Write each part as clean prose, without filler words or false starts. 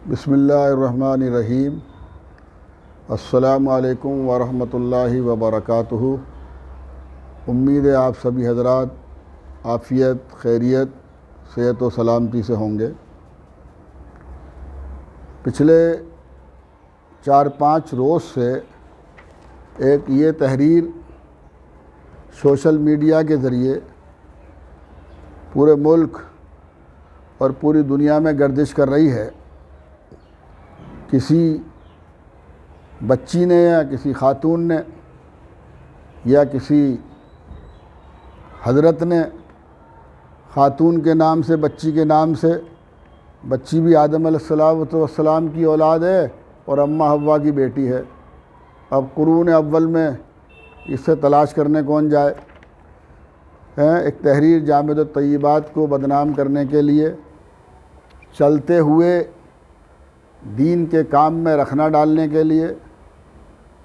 بسم اللہ الرحمن الرحیم۔ السلام علیکم ورحمۃ اللہ وبرکاتہ۔ امید ہے آپ سبھی حضرات عافیت، خیریت، صحت و سلامتی سے ہوں گے۔ پچھلے 4-5 روز سے ایک یہ تحریر سوشل میڈیا کے ذریعے پورے ملک اور پوری دنیا میں گردش کر رہی ہے۔ کسی بچی نے یا کسی خاتون نے یا کسی حضرت نے خاتون کے نام سے، بچی کے نام سے، بچی بھی آدم علیہ السلام کی اولاد ہے اور اماں حوا کی بیٹی ہے۔ اب قرون اول میں اس سے تلاش کرنے کون جائے؟ ایک تحریر جامد الطیبات کو بدنام کرنے کے لیے، چلتے ہوئے دین کے کام میں رکھنا ڈالنے کے لیے،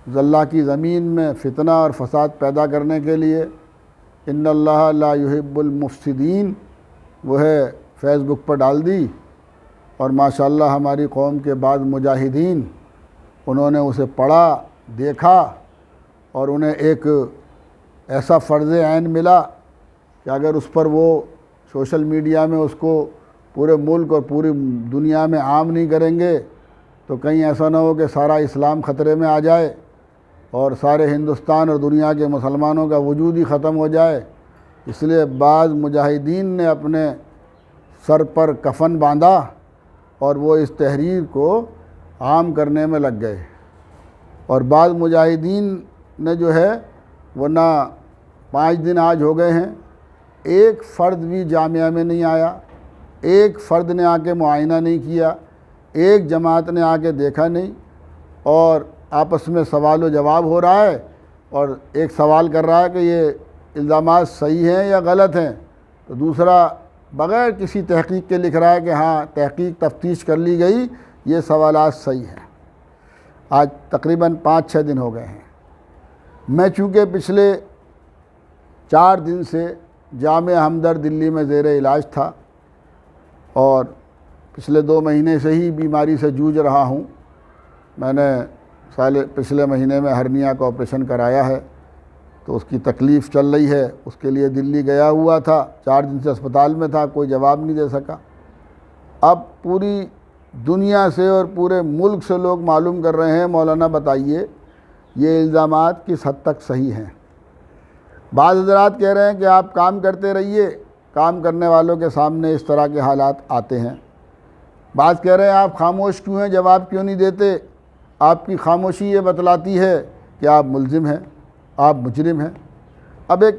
اللہ کی زمین میں فتنہ اور فساد پیدا کرنے کے لیے، ان اللہ لا یحب المفسدین، وہ ہے فیس بک پر ڈال دی، اور ماشاءاللہ ہماری قوم کے بعض مجاہدین انہوں نے اسے پڑھا، دیکھا، اور انہیں ایک ایسا فرض عین ملا کہ اگر اس پر وہ سوشل میڈیا میں اس کو پورے ملک اور پوری دنیا میں عام نہیں کریں گے تو کہیں ایسا نہ ہو کہ سارا اسلام خطرے میں آ جائے اور سارے ہندوستان اور دنیا کے مسلمانوں کا وجود ہی ختم ہو جائے۔ اس لیے بعض مجاہدین نے اپنے سر پر کفن باندھا اور وہ اس تحریر کو عام کرنے میں لگ گئے، اور بعض مجاہدین نے جو ہے وہ نہ 5 دن آج ہو گئے ہیں، ایک فرد بھی جامعہ میں نہیں آیا، ایک فرد نے آ کے معائنہ نہیں کیا، ایک جماعت نے آ کے دیکھا نہیں، اور آپس میں سوال و جواب ہو رہا ہے، اور ایک سوال کر رہا ہے کہ یہ الزامات صحیح ہیں یا غلط ہیں، تو دوسرا بغیر کسی تحقیق کے لکھ رہا ہے کہ ہاں تحقیق تفتیش کر لی گئی، یہ سوالات صحیح ہیں۔ آج تقریباً 5-6 دن ہو گئے ہیں۔ میں چونکہ پچھلے 4 دن سے جامعہ ہمدرد دلی میں زیر علاج تھا اور پچھلے 2 مہینے سے ہی بیماری سے جوجھ رہا ہوں۔ میں نے پچھلے مہینے میں ہرنیا کا آپریشن کرایا ہے، تو اس کی تکلیف چل رہی ہے، اس کے لیے دلی گیا ہوا تھا، 4 دن سے اسپتال میں تھا، کوئی جواب نہیں دے سکا۔ اب پوری دنیا سے اور پورے ملک سے لوگ معلوم کر رہے ہیں، مولانا بتائیے یہ الزامات کس حد تک صحیح ہیں۔ بعض حضرات کہہ رہے ہیں کہ آپ کام کرتے رہیے، کام کرنے والوں کے سامنے اس طرح کے حالات آتے ہیں۔ بعض کہہ رہے ہیں آپ خاموش کیوں ہیں، جواب کیوں نہیں دیتے؟ آپ کی خاموشی یہ بتلاتی ہے کہ آپ ملزم ہیں، آپ مجرم ہیں۔ اب ایک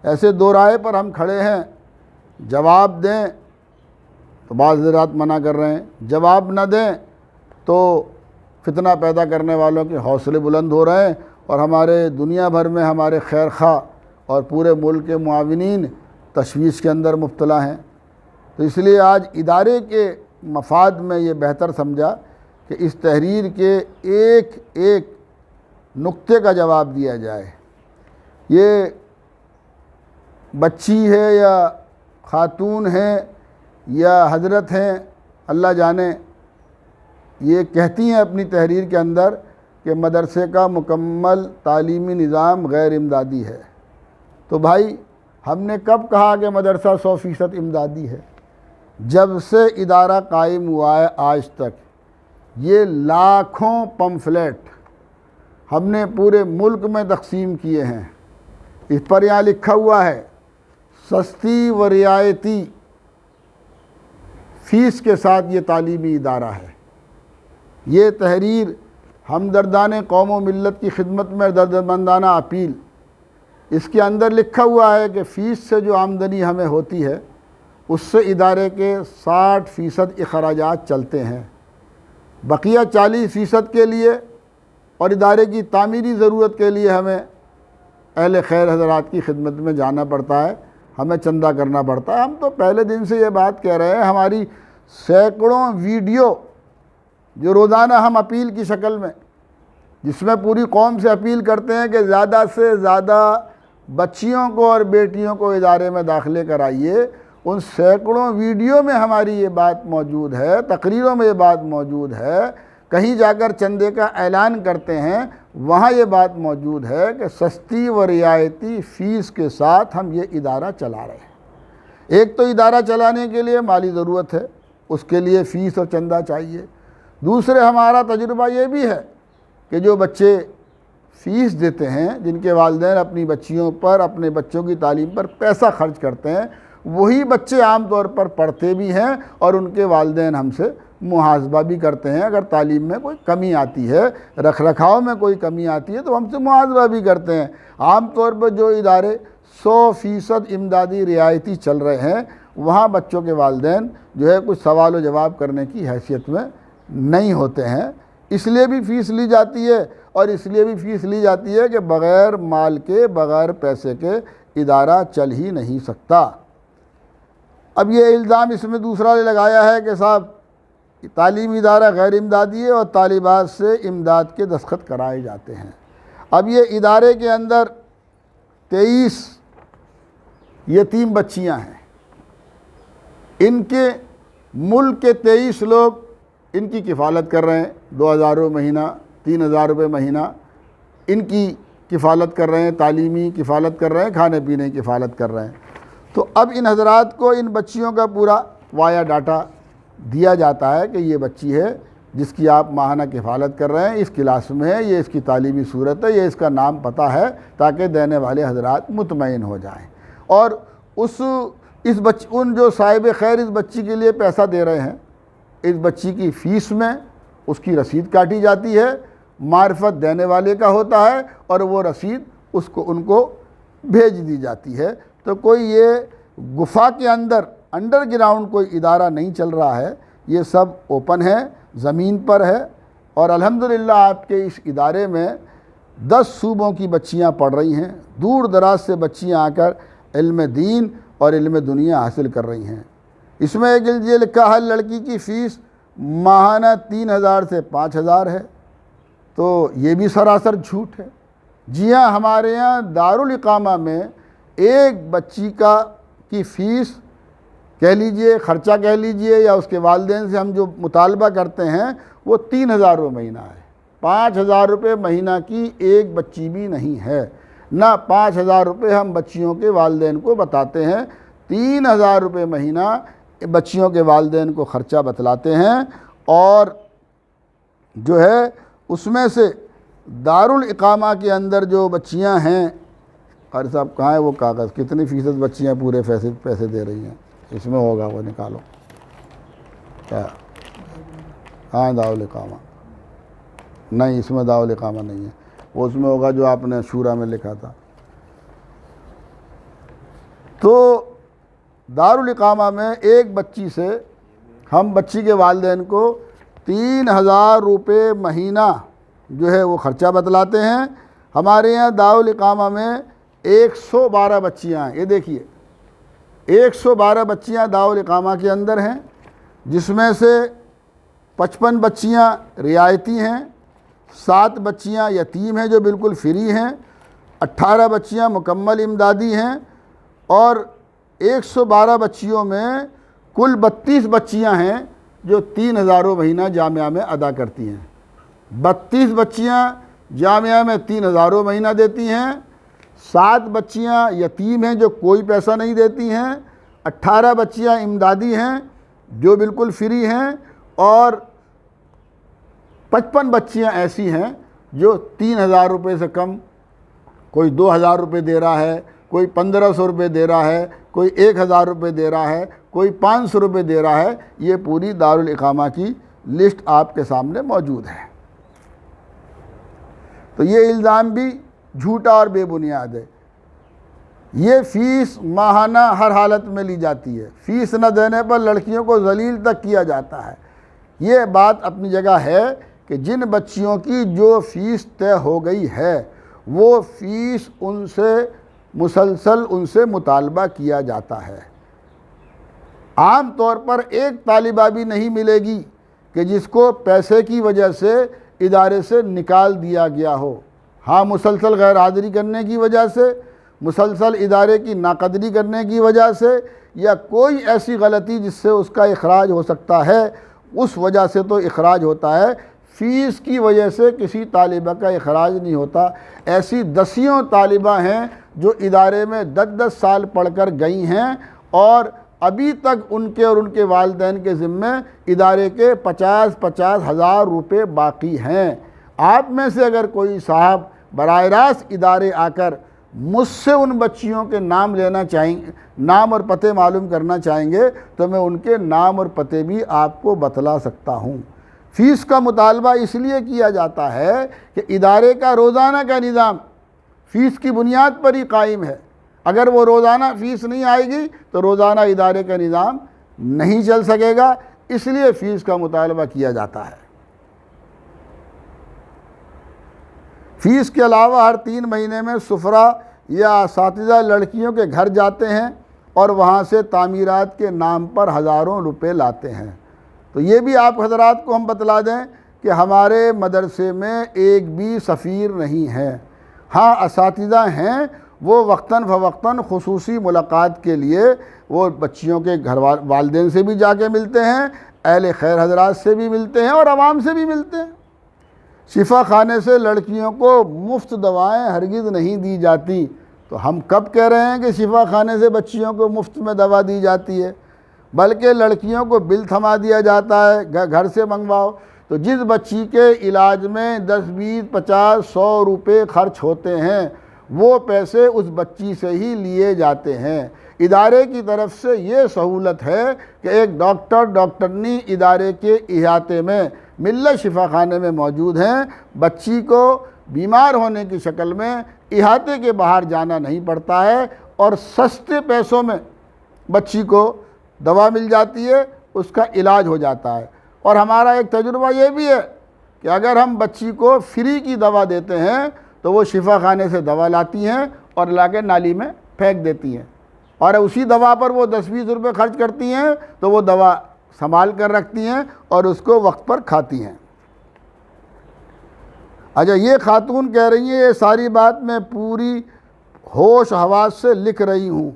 ایسے دو رائے پر ہم کھڑے ہیں، جواب دیں تو بعض حضرات منع کر رہے ہیں، جواب نہ دیں تو فتنہ پیدا کرنے والوں کے حوصلے بلند ہو رہے ہیں، اور ہمارے دنیا بھر میں ہمارے خیر خواہ اور پورے ملک کے معاونین تشویش کے اندر مبتلا ہیں۔ تو اس لیے آج ادارے کے مفاد میں یہ بہتر سمجھا کہ اس تحریر کے ایک ایک نقطے کا جواب دیا جائے۔ یہ بچی ہے یا خاتون ہے یا حضرت ہیں، اللہ جانے، یہ کہتی ہیں اپنی تحریر کے اندر کہ مدرسے کا مکمل تعلیمی نظام غیر امدادی ہے۔ تو بھائی ہم نے کب کہا کہ مدرسہ 100% امدادی ہے؟ جب سے ادارہ قائم ہوا ہے آج تک یہ لاکھوں پمفلیٹ ہم نے پورے ملک میں تقسیم کیے ہیں۔ اس پر یہاں لکھا ہوا ہے سستی و رعایتی فیس کے ساتھ یہ تعلیمی ادارہ ہے۔ یہ تحریر ہمدردان قوم و ملت کی خدمت میں دردمندانہ اپیل، اس کے اندر لکھا ہوا ہے کہ فیس سے جو آمدنی ہمیں ہوتی ہے اس سے ادارے کے 60% اخراجات چلتے ہیں، بقیہ 40% کے لیے اور ادارے کی تعمیری ضرورت کے لیے ہمیں اہل خیر حضرات کی خدمت میں جانا پڑتا ہے، ہمیں چندہ کرنا پڑتا ہے۔ ہم تو پہلے دن سے یہ بات کہہ رہے ہیں، ہماری سینکڑوں ویڈیو جو روزانہ ہم اپیل کی شکل میں، جس میں پوری قوم سے اپیل کرتے ہیں کہ زیادہ سے زیادہ بچیوں کو اور بیٹیوں کو ادارے میں داخلے کرائیے، ان سینکڑوں ویڈیو میں ہماری یہ بات موجود ہے، تقریروں میں یہ بات موجود ہے، کہیں جا کر چندے کا اعلان کرتے ہیں وہاں یہ بات موجود ہے کہ سستی و رعایتی فیس کے ساتھ ہم یہ ادارہ چلا رہے ہیں۔ ایک تو ادارہ چلانے کے لیے مالی ضرورت ہے، اس کے لیے فیس اور چندہ چاہیے۔ دوسرے ہمارا تجربہ یہ بھی ہے کہ جو بچے فیس دیتے ہیں، جن کے والدین اپنی بچیوں پر، اپنے بچوں کی تعلیم پر پیسہ خرچ کرتے ہیں، وہی بچے عام طور پر پڑھتے بھی ہیں اور ان کے والدین ہم سے محاسبہ بھی کرتے ہیں۔ اگر تعلیم میں کوئی کمی آتی ہے، رکھ رکھاؤ میں کوئی کمی آتی ہے تو ہم سے محاسبہ بھی کرتے ہیں۔ عام طور پر جو ادارے 100% امدادی رعایتی چل رہے ہیں وہاں بچوں کے والدین جو ہے کچھ سوال و جواب کرنے کی حیثیت میں نہیں ہوتے ہیں، اس لیے بھی فیس لی جاتی ہے، اور اس لیے بھی فیس لی جاتی ہے کہ بغیر مال کے، بغیر پیسے کے ادارہ چل ہی نہیں سکتا۔ اب یہ الزام اس میں دوسرا لگایا ہے کہ صاحب تعلیمی ادارہ غیر امدادی ہے اور طالبات سے امداد کے دستخط کرائے جاتے ہیں۔ اب یہ ادارے کے اندر 23 یتیم بچیاں ہیں، ان کے ملک کے 23 لوگ ان کی کفالت کر رہے ہیں، 2000 روپے مہینہ، 3000 روپے مہینہ ان کی کفالت کر رہے ہیں، تعلیمی کفالت کر رہے ہیں، کھانے پینے کی کفالت کر رہے ہیں۔ تو اب ان حضرات کو ان بچیوں کا پورا وایا ڈاٹا دیا جاتا ہے کہ یہ بچی ہے جس کی آپ ماہانہ کفالت کر رہے ہیں، اس کلاس میں ہے، یہ اس کی تعلیمی صورت ہے، یہ اس کا نام پتہ ہے، تاکہ دینے والے حضرات مطمئن ہو جائیں۔ اور ان جو صاحب خیر اس بچی کے لیے پیسہ دے رہے ہیں، اس بچی کی فیس میں اس کی رسید کاٹی جاتی ہے، معرفت دینے والے کا ہوتا ہے اور وہ رسید ان کو بھیج دی جاتی ہے۔ تو کوئی یہ گفا کے اندر انڈر گراؤنڈ کوئی ادارہ نہیں چل رہا ہے، یہ سب اوپن ہے، زمین پر ہے۔ اور الحمدللہ آپ کے اس ادارے میں 10 صوبوں کی بچیاں پڑھ رہی ہیں، دور دراز سے بچیاں آ کر علم دین اور علم دنیا حاصل کر رہی ہیں۔ اس میں ایک یہ لکھا ہے لڑکی کی فیس ماہانہ 3000 سے 5000 ہے، تو یہ بھی سراسر جھوٹ ہے۔ جی ہاں، ہمارے یہاں دارالاقامہ میں ایک بچی کی فیس کہہ لیجئے، خرچہ کہہ لیجئے، یا اس کے والدین سے ہم جو مطالبہ کرتے ہیں وہ 3000 روپے مہینہ ہے۔ 5000 روپے مہینہ کی ایک بچی بھی نہیں ہے، نہ 5000 روپے ہم بچیوں کے والدین کو بتاتے ہیں، 3000 روپے مہینہ بچیوں کے والدین کو خرچہ بتلاتے ہیں۔ اور جو ہے اس میں سے دارالاقامہ کے اندر جو بچیاں ہیں، قاری صاحب کہاں ہے وہ کاغذ، کتنی فیصد بچیاں پورے پیسے دے رہی ہیں؟ اس میں ہوگا، وہ نکالو کیا؟ ہاں دارالاقامہ نہیں، اس میں دارالاقامہ نہیں ہے، وہ اس میں ہوگا جو آپ نے شورا میں لکھا تھا۔ تو دارالاقامہ میں ایک بچی سے ہم بچی کے والدین کو 3000 روپے مہینہ جو ہے وہ خرچہ بتلاتے ہیں۔ ہمارے یہاں دارالاقامہ میں 112 بچیاں ہیں، یہ دیکھیے 112 بچیاں دارالاقامہ کے اندر ہیں، جس میں سے 55 بچیاں رعایتی ہیں، 7 بچیاں یتیم ہیں جو بالکل فری ہیں، 18 بچیاں مکمل امدادی ہیں، اور 112 بچیوں میں کل 32 بچیاں ہیں جو 3000 مہینہ جامعہ میں ادا کرتی ہیں۔ 32 بچیاں جامعہ میں 3000 مہینہ دیتی ہیں، 7 بچیاں یتیم ہیں جو کوئی پیسہ نہیں دیتی ہیں، 18 بچیاں امدادی ہیں جو بالکل فری ہیں، اور 55 بچیاں ایسی ہیں جو 3000 روپے سے کم، کوئی 2000 روپے دے رہا ہے، کوئی 1500 روپے دے رہا ہے، کوئی 1000 روپے دے رہا ہے، کوئی 500 روپے دے رہا ہے۔ یہ پوری دارالاقامہ کی لسٹ آپ کے سامنے موجود ہے۔ تو یہ الزام بھی جھوٹا اور بے بنیاد ہے۔ یہ فیس ماہانہ ہر حالت میں لی جاتی ہے، فیس نہ دینے پر لڑکیوں کو ذلیل تک کیا جاتا ہے۔ یہ بات اپنی جگہ ہے کہ جن بچیوں کی جو فیس طے ہو گئی ہے وہ فیس ان سے مسلسل ان سے مطالبہ کیا جاتا ہے۔ عام طور پر ایک طالبہ بھی نہیں ملے گی کہ جس کو پیسے کی وجہ سے ادارے سے نکال دیا گیا ہو۔ ہاں، مسلسل غیر حاضری کرنے کی وجہ سے، مسلسل ادارے کی ناقدری کرنے کی وجہ سے، یا کوئی ایسی غلطی جس سے اس کا اخراج ہو سکتا ہے، اس وجہ سے تو اخراج ہوتا ہے، فیس کی وجہ سے کسی طالبہ کا اخراج نہیں ہوتا۔ ایسی دسیوں طالبہ ہیں جو ادارے میں 10 سال پڑھ کر گئی ہیں اور ابھی تک ان کے اور ان کے والدین کے ذمے ادارے کے 50 ہزار روپے باقی ہیں۔ آپ میں سے اگر کوئی صاحب براہ راست ادارے آ کر مجھ سے ان بچیوں کے نام لینا چاہیں، نام اور پتے معلوم کرنا چاہیں گے تو میں ان کے نام اور پتے بھی آپ کو بتلا سکتا ہوں۔ فیس کا مطالبہ اس لیے کیا جاتا ہے کہ ادارے کا روزانہ کا نظام فیس کی بنیاد پر ہی قائم ہے۔ اگر وہ روزانہ فیس نہیں آئے گی تو روزانہ ادارے کا نظام نہیں چل سکے گا، اس لیے فیس کا مطالبہ کیا جاتا ہے۔ فیس کے علاوہ ہر 3 مہینے میں سفرا یا اساتذہ لڑکیوں کے گھر جاتے ہیں اور وہاں سے تعمیرات کے نام پر ہزاروں روپے لاتے ہیں۔ تو یہ بھی آپ حضرات کو ہم بتلا دیں کہ ہمارے مدرسے میں ایک بھی سفیر نہیں ہے۔ ہاں اساتذہ ہیں، وہ وقتاً فوقتاً خصوصی ملاقات کے لیے وہ بچیوں کے گھر والدین سے بھی جا کے ملتے ہیں، اہل خیر حضرات سے بھی ملتے ہیں اور عوام سے بھی ملتے ہیں۔ شفا خانے سے لڑکیوں کو مفت دوائیں ہرگز نہیں دی جاتی، تو ہم کب کہہ رہے ہیں کہ شفا خانے سے بچیوں کو مفت میں دوا دی جاتی ہے؟ بلکہ لڑکیوں کو بل تھما دیا جاتا ہے، گھر سے منگواؤ۔ تو جس بچی کے علاج میں 10 20 50 100 روپے خرچ ہوتے ہیں وہ پیسے اس بچی سے ہی لیے جاتے ہیں۔ ادارے کی طرف سے یہ سہولت ہے کہ ایک ڈاکٹرنی ادارے کے احاطے میں ملت شفا خانے میں موجود ہیں، بچی کو بیمار ہونے کی شکل میں احاطے کے باہر جانا نہیں پڑتا ہے اور سستے پیسوں میں بچی کو دوا مل جاتی ہے، اس کا علاج ہو جاتا ہے۔ اور ہمارا ایک تجربہ یہ بھی ہے کہ اگر ہم بچی کو فری کی دوا دیتے ہیں تو وہ شفا خانے سے دوا لاتی ہیں اور لا کے نالی میں پھینک دیتی ہیں، اور اسی دوا پر وہ 10 20 روپے خرچ کرتی ہیں تو وہ دوا سنبھال کر رکھتی ہیں اور اس کو وقت پر کھاتی ہیں۔ اچھا، یہ خاتون کہہ رہی ہیں یہ ساری بات میں پوری ہوش حواس سے لکھ رہی ہوں۔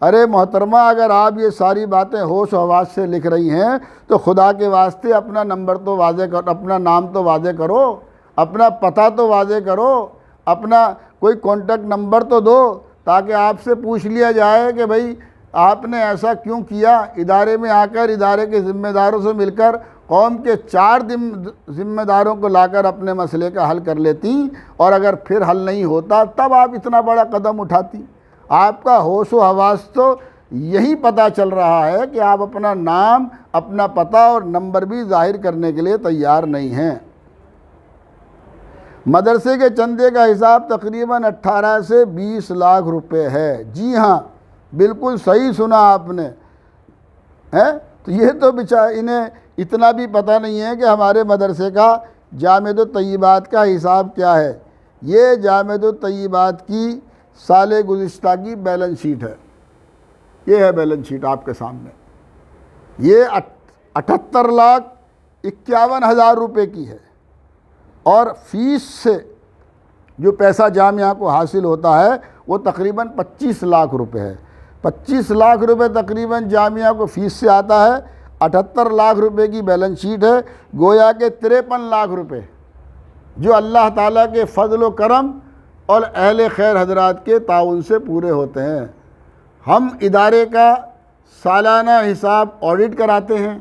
ارے محترمہ، اگر آپ یہ ساری باتیں ہوش و حواس سے لکھ رہی ہیں تو خدا کے واسطے اپنا نمبر تو واضح کرو، اپنا نام تو واضح کرو، اپنا پتہ تو واضح کرو، اپنا کوئی کانٹیکٹ نمبر تو دو تاکہ آپ سے پوچھ لیا جائے کہ بھئی آپ نے ایسا کیوں کیا۔ ادارے میں آ کر ادارے کے ذمہ داروں سے مل کر قوم کے 4 ذمہ داروں کو لا کر اپنے مسئلے کا حل کر لیتی، اور اگر پھر حل نہیں ہوتا تب آپ اتنا بڑا قدم اٹھاتی۔ آپ کا ہوش و حواس تو یہی پتہ چل رہا ہے کہ آپ اپنا نام، اپنا پتہ اور نمبر بھی ظاہر کرنے کے لیے تیار نہیں ہیں۔ مدرسے کے چندے کا حساب تقریباً 18 سے 20 لاکھ روپے ہے۔ جی ہاں، بالکل صحیح سنا آپ نے۔ تو یہ تو انہیں اتنا بھی پتہ نہیں ہے کہ ہمارے مدرسے کا جامع الطیبات کا حساب کیا ہے۔ یہ جامع الطیبات کی سال گزشتہ کی بیلنس شیٹ ہے، یہ ہے بیلنس شیٹ آپ کے سامنے۔ یہ 78,51,000 روپے کی ہے، اور فیس سے جو پیسہ جامعہ کو حاصل ہوتا ہے وہ تقریباً 25 لاکھ روپے ہے۔ 25 لاکھ روپے تقریباً جامعہ کو فیس سے آتا ہے، 78 لاکھ روپے کی بیلنس شیٹ ہے، گویا کہ 53 لاکھ روپے جو اللہ تعالیٰ کے فضل و کرم اور اہل خیر حضرات کے تعاون سے پورے ہوتے ہیں۔ ہم ادارے کا سالانہ حساب آڈٹ کراتے ہیں،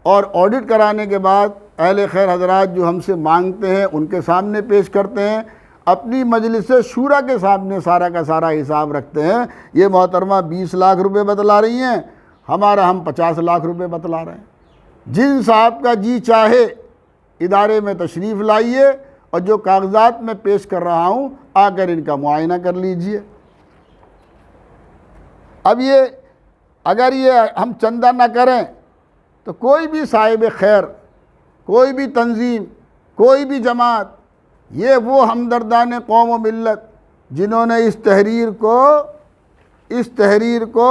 اور آڈٹ کرانے کے بعد اہل خیر حضرات جو ہم سے مانگتے ہیں ان کے سامنے پیش کرتے ہیں، اپنی مجلس شورا کے سامنے سارا کا سارا حساب رکھتے ہیں۔ یہ محترمہ 20 لاکھ روپے بتلا رہی ہیں، ہم 50 لاکھ روپے بتلا رہے ہیں۔ جن صاحب کا جی چاہے ادارے میں تشریف لائیے، اور جو کاغذات میں پیش کر رہا ہوں آ کر ان کا معائنہ کر لیجئے۔ اب اگر یہ ہم چندہ نہ کریں تو کوئی بھی صاحب خیر، کوئی بھی تنظیم، کوئی بھی جماعت، یہ وہ ہمدردان قوم و ملت جنہوں نے اس تحریر کو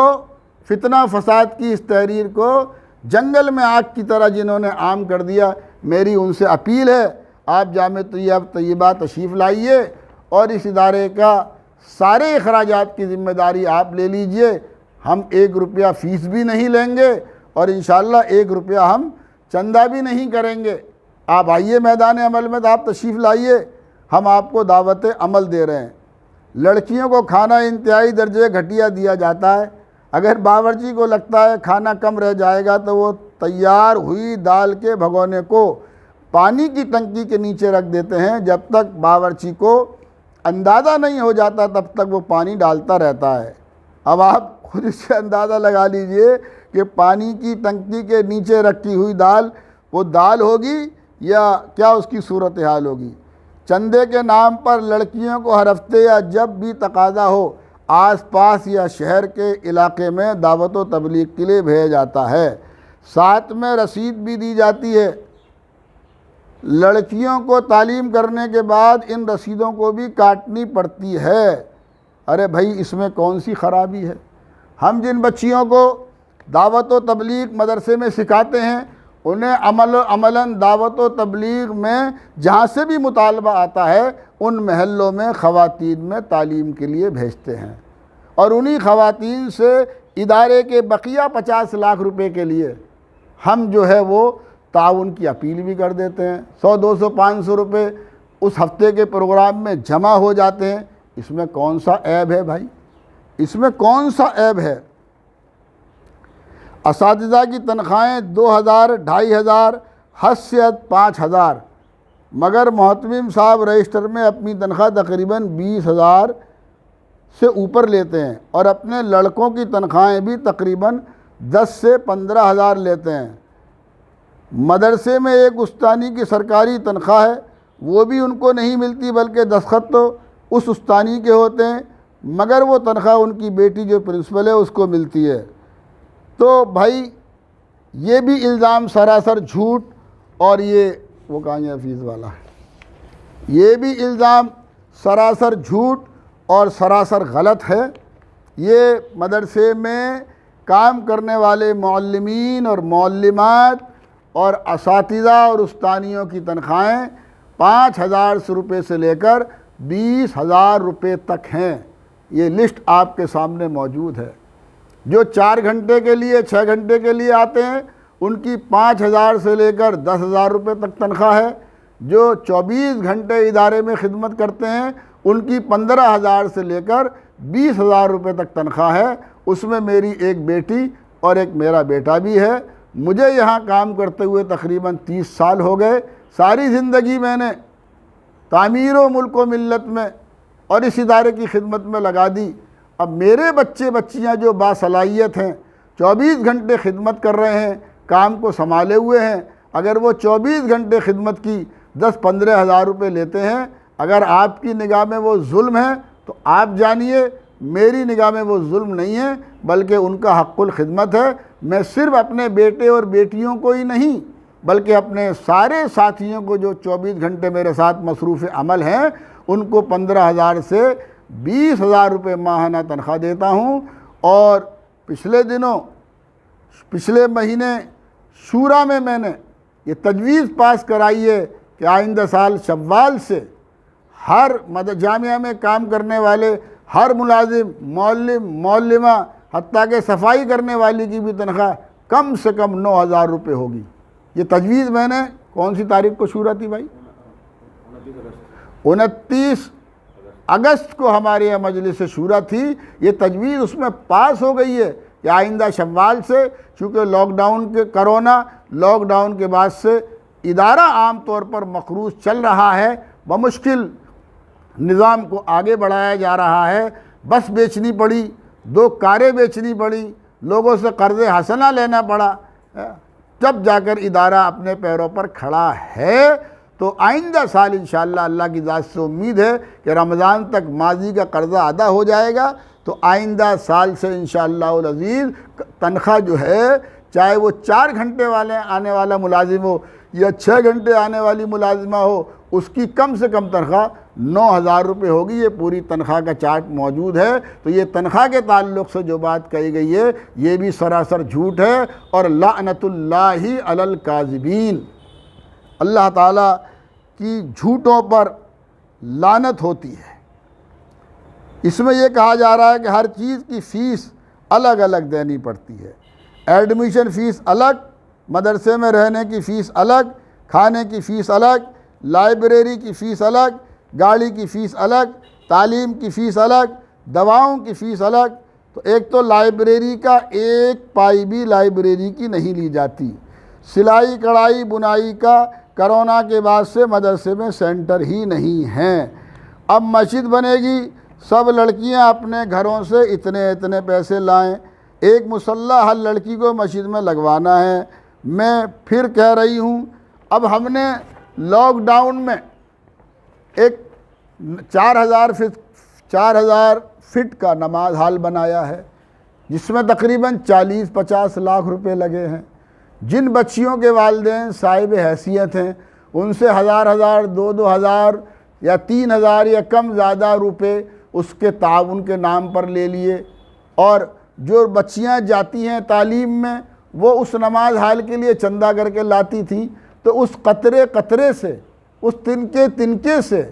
فتنہ فساد کی، اس تحریر کو جنگل میں آگ کی طرح جنہوں نے عام کر دیا، میری ان سے اپیل ہے آپ جامع طیبہ تشریف لائیے اور اس ادارے کا سارے اخراجات کی ذمہ داری آپ لے لیجئے۔ ہم 1 روپیہ فیس بھی نہیں لیں گے اور انشاءاللہ 1 روپیہ ہم چندہ بھی نہیں کریں گے۔ آپ آئیے میدان عمل میں، تو آپ تشریف لائیے، ہم آپ کو دعوت عمل دے رہے ہیں۔ لڑکیوں کو کھانا انتہائی درجے گھٹیا دیا جاتا ہے۔ اگر باورچی کو لگتا ہے کھانا کم رہ جائے گا تو وہ تیار ہوئی دال کے بھگونے کو پانی کی ٹنکی کے نیچے رکھ دیتے ہیں، جب تک باورچی کو اندازہ نہیں ہو جاتا تب تک وہ پانی ڈالتا رہتا ہے۔ اب آپ خود اس سے اندازہ لگا لیجئے کہ پانی کی ٹنکی کے نیچے رکھی ہوئی دال وہ دال ہوگی یا کیا اس کی صورتحال ہوگی۔ چندے کے نام پر لڑکیوں کو ہر ہفتے یا جب بھی تقاضا ہو آس پاس یا شہر کے علاقے میں دعوت و تبلیغ کے لیے بھیجا جاتا ہے، ساتھ میں رسید بھی دی جاتی ہے۔ لڑکیوں کو تعلیم کرنے کے بعد ان رسیدوں کو بھی کاٹنی پڑتی ہے۔ ارے بھائی اس میں کون سی خرابی ہے؟ ہم جن بچیوں کو دعوت و تبلیغ مدرسے میں سکھاتے ہیں انہیں عملاً دعوت و تبلیغ میں جہاں سے بھی مطالبہ آتا ہے ان محلوں میں خواتین میں تعلیم کے لیے بھیجتے ہیں، اور انہی خواتین سے ادارے کے بقیہ 50 لاکھ روپے کے لیے ہم جو ہے وہ تعاون کی اپیل بھی کر دیتے ہیں۔ 100 200 500 روپے اس ہفتے کے پروگرام میں جمع ہو جاتے ہیں۔ اس میں کون سا عیب ہے بھائی؟ اس میں کون سا عیب ہے؟ اساتذہ کی تنخواہیں 2000 2500 حد سے حد 5000، مگر محتمم صاحب رجسٹر میں اپنی تنخواہ تقریباً 20000 سے اوپر لیتے ہیں، اور اپنے لڑکوں کی تنخواہیں بھی تقریباً 10 سے 15000 لیتے ہیں۔ مدرسے میں ایک استانی کی سرکاری تنخواہ ہے، وہ بھی ان کو نہیں ملتی بلکہ دستخط تو اس استانی کے ہوتے ہیں، مگر وہ تنخواہ ان کی بیٹی جو پرنسپل ہے اس کو ملتی ہے۔ تو بھائی یہ بھی الزام سراسر جھوٹ، اور یہ وہ کہاں ہے فیس والا ہے، یہ بھی الزام سراسر جھوٹ اور سراسر غلط ہے۔ یہ مدرسے میں کام کرنے والے معلمین اور معلمات اور اساتذہ اور استانیوں کی تنخواہیں 5000 روپے سے لے کر 20000 روپے تک ہیں۔ یہ لسٹ آپ کے سامنے موجود ہے۔ جو 4 گھنٹے کے لیے 6 گھنٹے کے لیے آتے ہیں ان کی 5000 سے لے کر 10000 روپے تک تنخواہ ہے۔ جو 24 گھنٹے ادارے میں خدمت کرتے ہیں ان کی 15000 سے لے کر 20000 روپے تک تنخواہ ہے۔ اس میں میری ایک بیٹی اور ایک میرا بیٹا بھی ہے۔ مجھے یہاں کام کرتے ہوئے تقریباً 30 سال ہو گئے۔ ساری زندگی میں نے تعمیر و ملک و ملت میں اور اس ادارے کی خدمت میں لگا دی۔ اب میرے بچے بچیاں جو باصلاحیت ہیں 24 گھنٹے خدمت کر رہے ہیں، کام کو سنبھالے ہوئے ہیں، اگر وہ 24 گھنٹے خدمت کی 10-15 ہزار روپے لیتے ہیں، اگر آپ کی نگاہ میں وہ ظلم ہے تو آپ جانیے میری نگاہ میں وہ ظلم نہیں ہے بلکہ ان کا حق الخدمت ہے۔ میں صرف اپنے بیٹے اور بیٹیوں کو ہی نہیں بلکہ اپنے سارے ساتھیوں کو جو 24 گھنٹے میرے ساتھ مصروف عمل ہیں ان کو 15000 سے 20000 روپے ماہانہ تنخواہ دیتا ہوں۔ اور پچھلے مہینے شورا میں نے یہ تجویز پاس کرائی ہے کہ آئندہ سال شوال سے ہر جامعہ میں کام کرنے والے ہر ملازم، معلم، معلمہ، حتیٰ کہ صفائی کرنے والی کی بھی تنخواہ کم سے کم 9000 روپے ہوگی۔ یہ تجویز میں نے کون سی تاریخ کو شورا تھی بھائی؟ 29 اگست کو ہمارے یہاں مجلس شورا تھی۔ یہ تجویز اس میں پاس ہو گئی ہے کہ آئندہ شوال سے، چونکہ کرونا لاک ڈاؤن کے بعد سے ادارہ عام طور پر مقروض چل رہا ہے، بمشکل نظام کو آگے بڑھایا جا رہا ہے۔ بس بیچنی پڑی، 2 کاریں بیچنی پڑی، لوگوں سے قرض حسنہ لینا پڑا، جب جا کر ادارہ اپنے پیروں پر کھڑا ہے۔ تو آئندہ سال انشاءاللہ اللہ کی ذات سے امید ہے کہ رمضان تک ماضی کا قرضہ ادا ہو جائے گا، تو آئندہ سال سے انشاءاللہ العزیز تنخواہ جو ہے چاہے وہ 4 گھنٹے والے آنے والا ملازم ہو یا 6 گھنٹے آنے والی ملازمہ ہو، اس کی کم سے کم تنخواہ 9000 روپے ہوگی۔ یہ پوری تنخواہ کا چارٹ موجود ہے۔ تو یہ تنخواہ کے تعلق سے جو بات کہی گئی ہے یہ بھی سراسر جھوٹ ہے، اور لعنت اللہ علی الکاذبین، اللہ تعالیٰ کی جھوٹوں پر لعنت ہوتی ہے۔ اس میں یہ کہا جا رہا ہے کہ ہر چیز کی فیس الگ الگ دینی پڑتی ہے۔ ایڈمیشن فیس الگ، مدرسے میں رہنے کی فیس الگ، کھانے کی فیس الگ، لائبریری کی فیس الگ، گاڑی کی فیس الگ، تعلیم کی فیس الگ، دواؤں کی فیس الگ۔ تو ایک تو لائبریری کا ایک پائی بھی لائبریری کی نہیں لی جاتی۔ سلائی کڑھائی بنائی کا کرونا کے بعد سے مدرسے میں سینٹر ہی نہیں ہیں۔ اب مسجد بنے گی، سب لڑکیاں اپنے گھروں سے اتنے اتنے پیسے لائیں، ایک مصلی ہر لڑکی کو مسجد میں لگوانا ہے۔ میں پھر کہہ رہی ہوں، اب ہم نے لاک ڈاؤن میں ایک 4000 فٹ کا نماز ہال بنایا ہے، جس میں تقریباً 40-50 لاکھ روپے لگے ہیں۔ جن بچیوں کے والدین صاحب حیثیت ہیں ان سے 1000 2,000 یا 3,000 یا کم زیادہ روپے اس کے تعاون کے نام پر لے لیے، اور جو بچیاں جاتی ہیں تعلیم میں وہ اس نماز ہال کے لیے چندہ کر کے لاتی تھیں، تو اس قطرے قطرے سے، اس تنکے تنکے سے،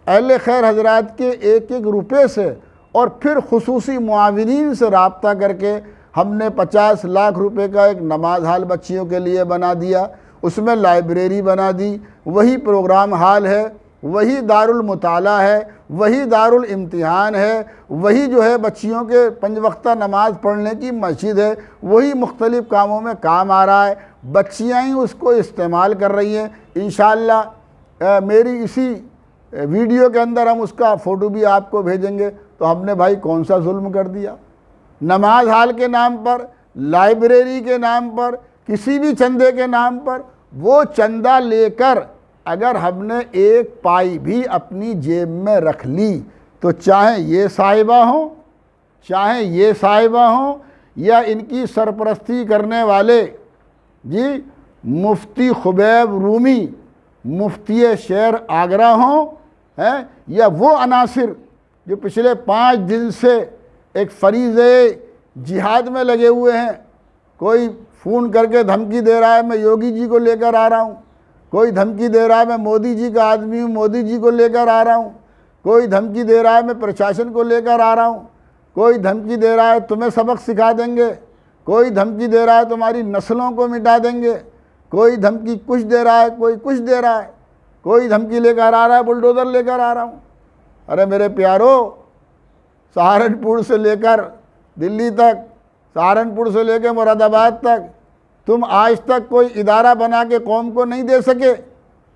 اہل خیر حضرات کے ایک ایک روپے سے، اور پھر خصوصی معاونین سے رابطہ کر کے ہم نے 50 لاکھ روپے کا ایک نماز ہال بچیوں کے لیے بنا دیا۔ اس میں لائبریری بنا دی، وہی پروگرام ہال ہے، وہی دارالمطالعہ ہے، وہی دارالامتحان ہے، وہی جو ہے بچیوں کے 5 وقتہ نماز پڑھنے کی مسجد ہے، وہی مختلف کاموں میں کام آ رہا ہے، بچیاں ہی اس کو استعمال کر رہی ہیں۔ انشاءاللہ میری اسی ویڈیو کے اندر ہم اس کا فوٹو بھی آپ کو بھیجیں گے۔ تو ہم نے بھائی کون سا ظلم کر دیا؟ نماز ہال کے نام پر، لائبریری کے نام پر، کسی بھی چندے کے نام پر، وہ چندہ لے کر اگر ہم نے ایک پائی بھی اپنی جیب میں رکھ لی تو چاہے یہ صاحبہ ہوں یا ان کی سرپرستی کرنے والے مفتی خبیب رومی، مفتی شہر آگرہ ہوں، یا وہ عناصر جو پچھلے 5 دن سے ایک فریضے جہاد میں لگے ہوئے ہیں۔ کوئی فون کر کے دھمکی دے رہا ہے میں یوگی جی کو لے کر آ رہا ہوں، کوئی دھمکی دے رہا ہے میں مودی جی کا آدمی ہوں، مودی جی کو لے کر آ رہا ہوں، کوئی دھمکی دے رہا ہے میں پرشاسن کو لے کر آ رہا ہوں، کوئی دھمکی دے رہا ہے تمہیں سبق سکھا دیں گے، کوئی دھمکی دے رہا ہے تمہاری نسلوں کو مٹا دیں گے، کوئی دھمکی کچھ دے رہا ہے، کوئی کچھ دے رہا ہے، کوئی دھمکی لے کر آ رہا ہے بلڈوزر لے کر آ رہا ہوں۔ ارے میرے پیارو، سہارنپور سے لے کر دلی تک، سہارنپور سے لے کے مراد آباد تک تم آج تک کوئی ادارہ بنا کے قوم کو نہیں دے سکے۔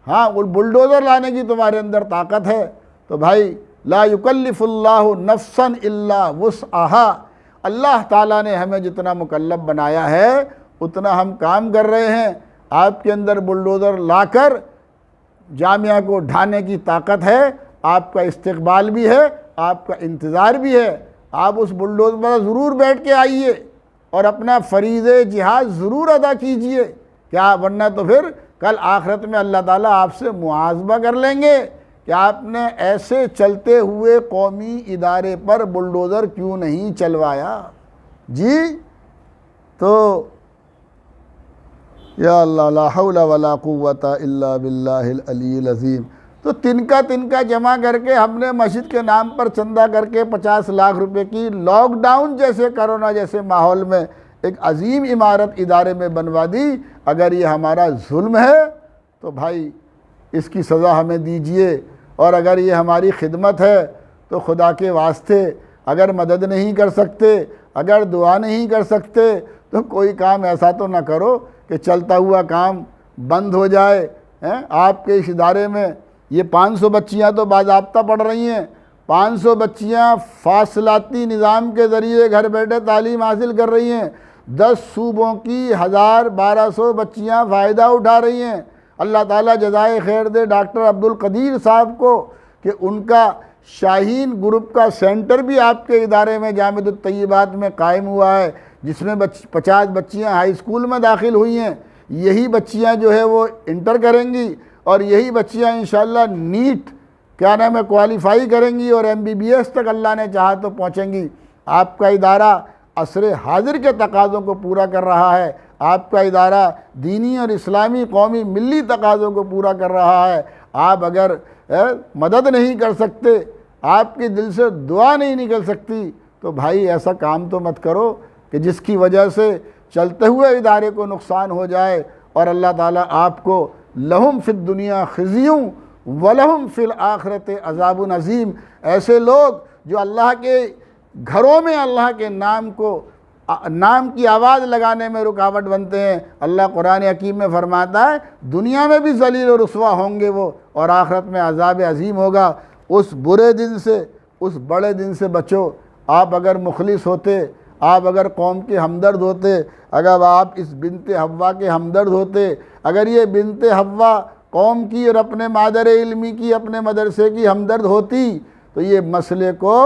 ہاں بلڈوزر لانے کی تمہارے اندر طاقت ہے، تو بھائی لا یکلف اللہ نفسا الا وسعہا، اللہ تعالیٰ نے ہمیں جتنا مکلف بنایا ہے اتنا ہم کام کر رہے ہیں۔ آپ کے اندر بلڈوزر لا کر جامعہ کو ڈھانے کی طاقت ہے، آپ کا استقبال بھی ہے، آپ کا انتظار بھی ہے۔ آپ اس بلڈوزر پر ضرور بیٹھ کے آئیے اور اپنا فریضہ جہاد ضرور ادا کیجئے، کیا ورنہ تو پھر کل آخرت میں اللہ تعالیٰ آپ سے محاسبہ کر لیں گے کہ آپ نے ایسے چلتے ہوئے قومی ادارے پر بلڈوزر کیوں نہیں چلوایا۔ تو یا اللہ لا حول ولا قوت الا باللہ العلی العظیم۔ تو تنکا جمع کر کے ہم نے مسجد کے نام پر چندہ کر کے 50 لاکھ روپے کی لاک ڈاؤن جیسے کرونا جیسے ماحول میں ایک عظیم عمارت ادارے میں بنوا دی۔ اگر یہ ہمارا ظلم ہے تو بھائی اس کی سزا ہمیں دیجئے، اور اگر یہ ہماری خدمت ہے تو خدا کے واسطے اگر مدد نہیں کر سکتے، اگر دعا نہیں کر سکتے، تو کوئی کام ایسا تو نہ کرو کہ چلتا ہوا کام بند ہو جائے۔ آپ کے اس ادارے میں یہ 500 بچیاں تو باضابطہ پڑھ رہی ہیں، 500 بچیاں فاصلاتی نظام کے ذریعے گھر بیٹھے تعلیم حاصل کر رہی ہیں، 10 صوبوں کی 1200 بچیاں فائدہ اٹھا رہی ہیں۔ اللہ تعالیٰ جزائے خیر دے ڈاکٹر عبدالقدیر صاحب کو کہ ان کا شاہین گروپ کا سینٹر بھی آپ کے ادارے میں جامعۃ الطیبات میں قائم ہوا ہے، جس میں 50 بچیاں ہائی اسکول میں داخل ہوئی ہیں۔ یہی بچیاں جو ہے وہ انٹر کریں گی، اور یہی بچیاں انشاءاللہ نیٹ کوالیفائی کریں گی اور MBBS تک اللہ نے چاہا تو پہنچیں گی۔ آپ کا ادارہ عصر حاضر کے تقاضوں کو پورا کر رہا ہے، آپ کا ادارہ دینی اور اسلامی قومی ملی تقاضوں کو پورا کر رہا ہے۔ آپ اگر مدد نہیں کر سکتے، آپ کے دل سے دعا نہیں نکل سکتی، تو بھائی ایسا کام تو مت کرو کہ جس کی وجہ سے چلتے ہوئے ادارے کو نقصان ہو جائے، اور اللہ تعالیٰ آپ کو لہم فی الدنیا خزی ولہم فی الآخرۃ عذاب عظیم، ایسے لوگ جو اللہ کے گھروں میں اللہ کے نام کی آواز لگانے میں رکاوٹ بنتے ہیں، اللہ قرآن حکیم میں فرماتا ہے دنیا میں بھی ذلیل و رسوا ہوں گے وہ، اور آخرت میں عذاب عظیم ہوگا۔ اس برے دن سے، اس بڑے دن سے بچو۔ آپ اگر مخلص ہوتے، آپ اگر قوم کے ہمدرد ہوتے، اگر آپ اس بنت حوا کے ہمدرد ہوتے، اگر یہ بنت حوا قوم کی اور اپنے مادر علمی کی، اپنے مدرسے کی ہمدرد ہوتی، تو یہ مسئلے کو